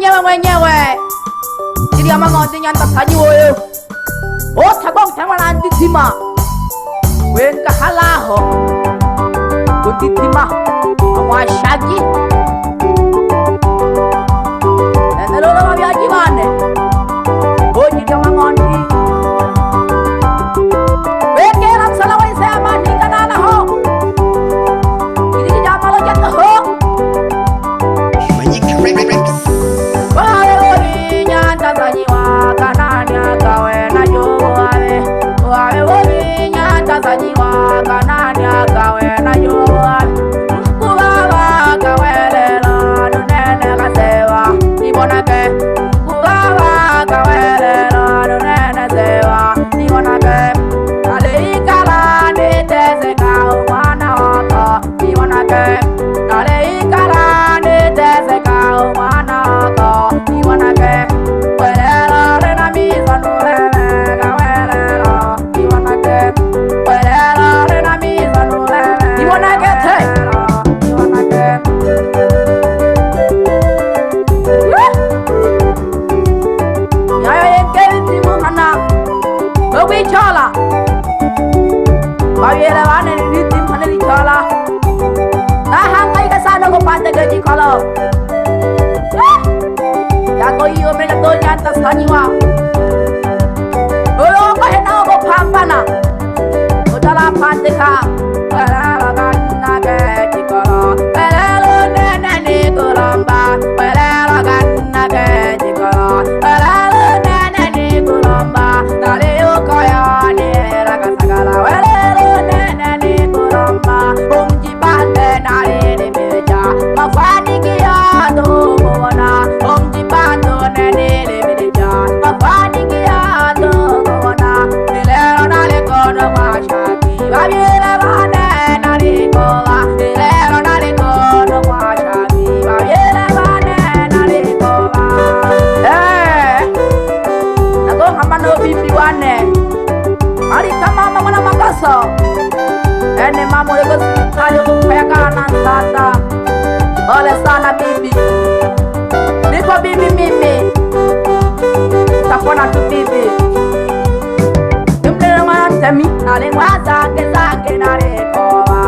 mwenyewe ili ama ngondi nyanta sanyi woyo o tabong tawala anditima wenka halaho unditima amwashagi nenelolo mabyaji bane oji kama ngondi wekera salawa isema nikanana ho ili jamalo jata ho kalau ya kau iyo mereka tu nyata saniwa olo kau hendak kau pampana kau jalan pandeka pelala kanna ke cikolo pelala nene ni kulomba pelala kanna ke cikolo pelala nene ni kulomba tali ukoya ni raga sagala pelala nene ni kulomba umji pande nari ni meja mafanikio tukuona umji pando nene ni meja mafanikio tukuona ilero nale kono mashaki babile bane nari kola ilero nale kono mashaki babile bane nari kola nago hamano bibi wane ari kama mama na makaso ene mama lego sikali kupeka na tata ole sana bibi nipo bibi mimi tapona tu bibi nimle mantemi ale waza kezange nare kowa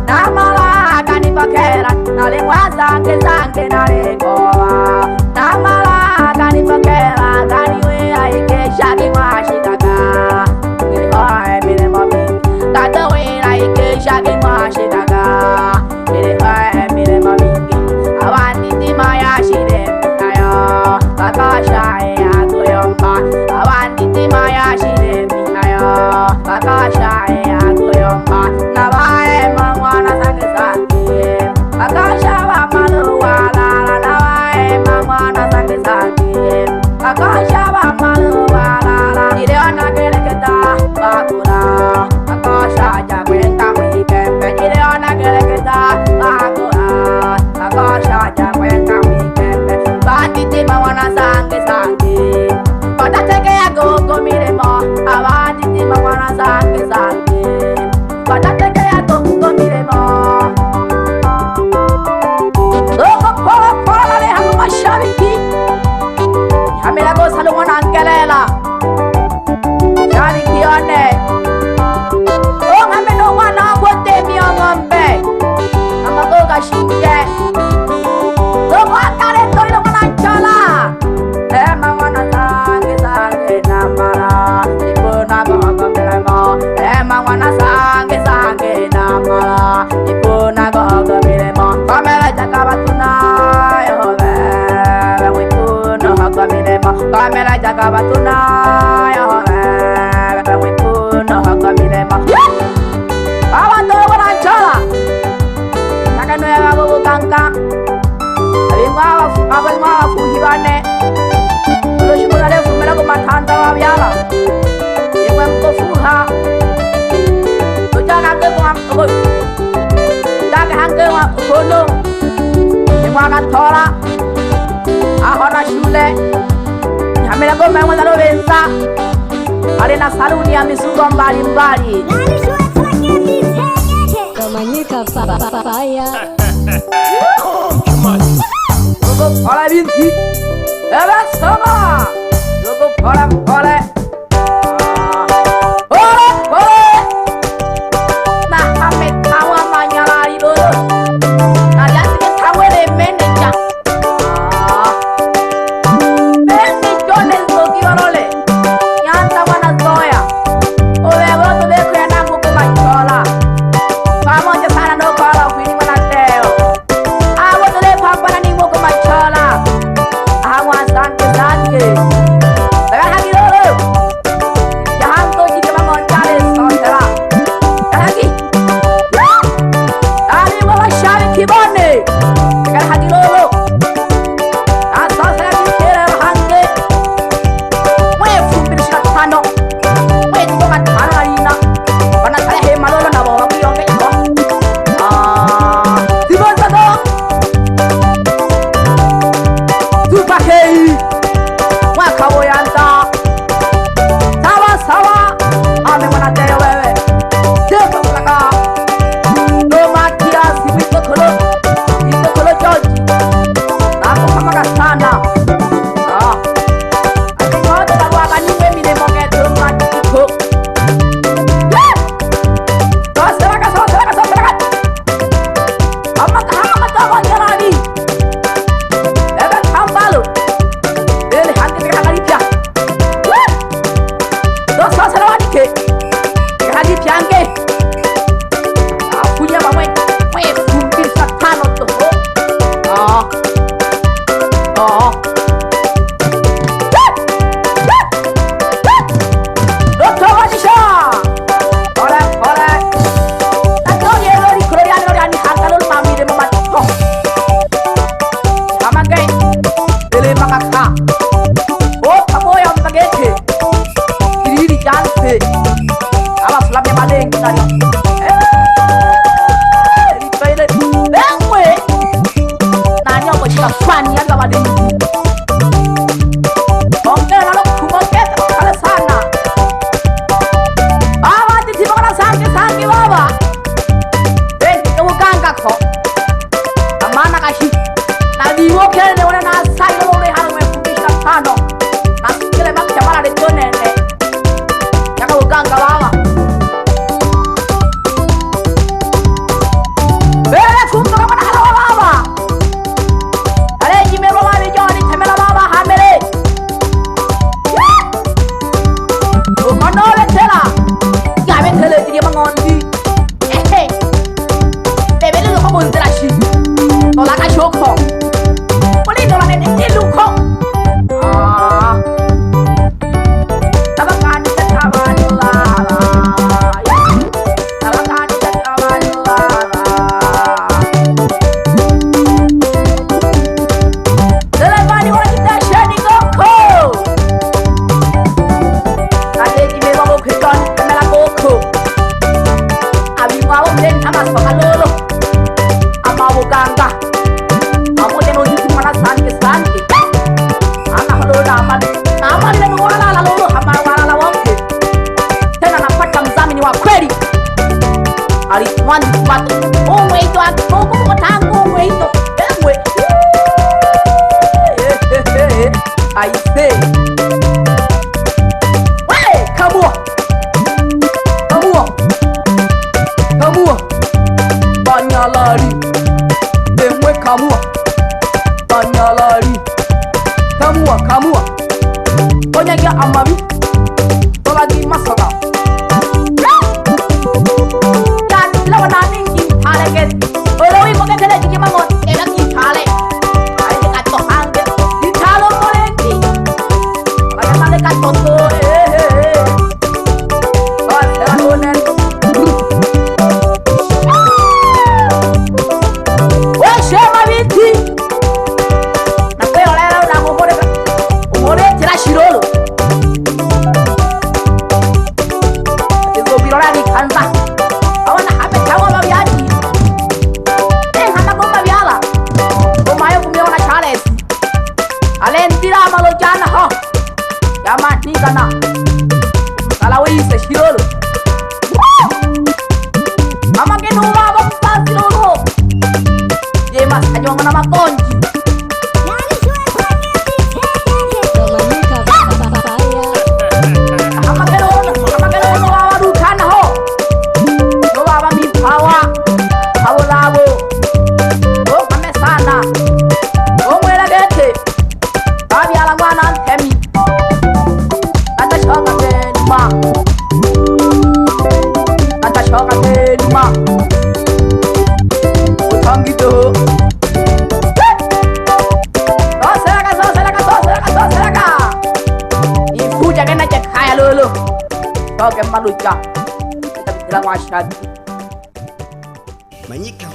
na mala kani bakera ale waza kezange nare kowa na mala kani bakera kani we aike shaki mashitaka ni hoye mire mami tata we aike shaki mashitaka mire hoye mire mami awani tima ya shire ayo akasha ya toyomba awani tima ya shire ayo akasha ya toyomba na bae mangwana sange sange akasha wa malu wala na bae mangwana sange sange akasha wa malu wala ile ona kele keta bakura akasha ja kwenta mwike ile ona kele keta bakura akasha ja kwenta mwike batiti mangwana sange sange patateke ya gogo miremo abatiti mangwana sange sange patateke ya gogo miremo gogo kola le hamu mashabiki hamela go salomon ankelela shabiki one o hameno wana bote mi ngombe amago gashinge gogo akare toilo wana chala mangwana sange sange namara ipuna gogo miremo mangwana sange sange namara ipuna gogo miremo kamera jakabatuna yobe wipuna gogo miremo kamera jakabatuna yobe wipuna gogo miremo bawa to wana chala nakano ya gogo kanka abengwa fuhibane shimula le fumela ko mathanda wa byala yengwe mkofuha totaka ke kwa ko taka hange wa kono yengwa ka thola ahora shule hamela ko mwa ndalo benza ale na saluni ya misuko mbali mbali Kamanyika fire Pole binti. Ebe sama. Cukup pole. Pole. Nah, kami tahu amanya lari dulu. Kalian sedikit tahu deh manajer. Manajer itu gimana le? Yang tahu mana soya? Oleh waktu dia kena buku macola. Kamu aja sana do kalau ini mana teo. Aku tuh deh papa nani buku macola. Aku sange. Jangan lagi dulu. Jangan tuh jadi bangun cari saudara. Jangan lagi. Tadi bawa syari kibane. Jangan lagi dulu. Asal saya pikir hangge. Mau fumpir sila tano. Mau itu kan tano lagi nak. Karena saya hemat dulu nak bawa biong ke itu. Tiba satu. Tu pakai. Wah kau yang tak. Sawa. Ame mana teh wewe. Dia pelaka. Lo makia si itu kalau joji. Aku sama kasana. Aku mau tak buat ani wewe ni mau ke rumah itu. Silakan. Amma tahu dia lagi. Bebek hambalu. Ele hati dengan kali dia. Dosa selawat ke. Kali piangke. Aku ya mama. Mau kumpul satan itu. Dokter Wadisha. Oleh. Tahu dia lori Korea ni hantar mami dia mama. Sama gay. Ele makaka. Oh, kamu yang pakai diri cantik. Apa selapnya paling tadi? Di toilet. Lengwe. Nanya apa sih kapan ya sama dia? Oke, lalu kumoket kalau sana. Bawa di mana sakit bawa. Kamu gangga kok. Mana kasih? Tadi mau kena orang nasi oleh hal yang bisa tano. Nasi kira mak siapa ada tu nenek. Yang kau gangga bawa. Kumpulan mana hal bawa? Ada email bawa ni jangan email bawa hamil. Bukan orang cela. Jangan cela dia mengondi. Bebe lu kau pun terasi. Tolak asoko. Boleh tolak nenek lu kau. Tabakan ketaban lala. Tabakan ketaban lala. Telepani orang kita shani koko. Tadi kita bawa kejon kamera koko. Abi mau beli sama sepakalolo. Mau gangga. Kamu jangan uji mana sanki. Anak lu nama dia wala lalu hama wala wongke. Tena napata mzamini wa kweli. Ali mwandi watu. Uwe itu aku tangu uwe itu. Ewe. I say. Weh, kamu. Banyak lari. Kamu banyak lari. Kamu banyak yang amami lagi masalah. Dan lawan nani impale get. Oleh kau kena jadi mangot. Enak impale. Ada dekat tu angge. Di kalau koleksi. Lagi mana dekat tu. Sekarang konen. Shema binti. Nakwe oleh na umore tira shirolo. Itu birora ni kanza. Awana hape tawa babiaji. Hana goma biala. Goma yo kumiona Charles. Alendira malo jana ho. Yama ni kana. Kala wise shirolo. Mama kenu baba pasti lolo. Mas, hanya nama konji. oke manusia kita bilang wasyad Manyika